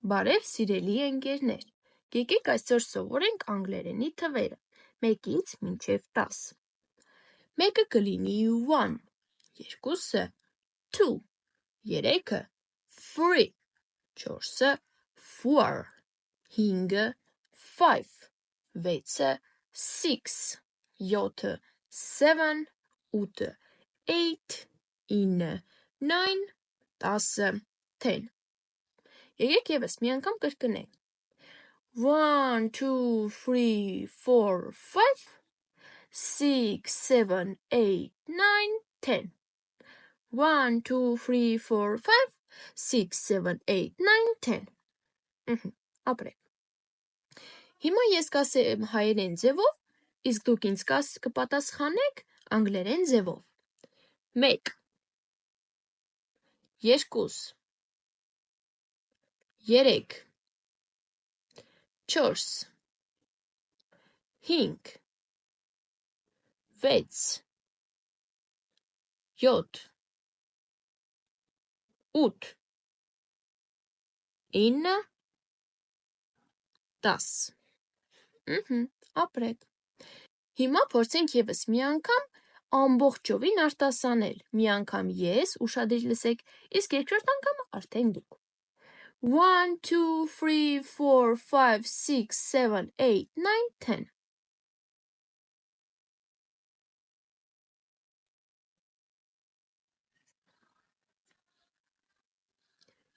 Բարև սիրելի ընկերներ, եկեք այսօր սովորենք անգլերենի թվերը 1-ից մինչև 10։ Մեկը կլինի 1, երկուսը 2, երեքը 3, չորսը 4, 5-ը 5, 6-ը 6, 7-ը 7, 8-ը 8, 9-ը 9, 10-ը 10։ Եկեք ևս մի անգամ կրկնենք. 1, 2, 3, 4, 5, 6, 7, 8, 9, 10. 1, 2, 3, 4, 5, 6, 7, 8, 9, 10. Ապրեք։ Հիմա ես կասեմ հայերեն ձևով, իսկ դուք ինձ կպատասխանեք անգլերեն ձևով։ 1, 2, 3, 4, 5, 6, 7, 8, 9, 10։ Ապրեք։ Հիմա փորձենք ևս մի անգամ ամբողջովին արտասանել։ Մի անգամ ես, ուշադիր լսեք, իսկ երկրորդ անգամ արդեն դուք։ 1, 2, 3, 4, 5, 6, 7, 8, 9, 10.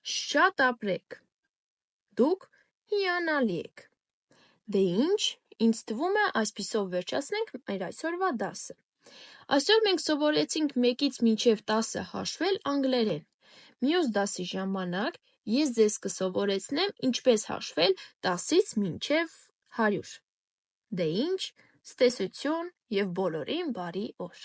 Շատ ապրեք։ Դուք հիանալի եք։ Դե ինչ, ինձ թվում է այսպիսով վերջացնենք մեր այսօրվա դասը։ Այսօր մենք սովորեցինք 1-ից մինչև 10-ը հաշվել անգլերեն։ Մյուս դասի ժամանակ ես ձեզ կսովորեցնեմ ինչպես հաշվել 10-ից մինչև 100։ Դե ինչ, ցտեսություն և բոլորին բարի օր։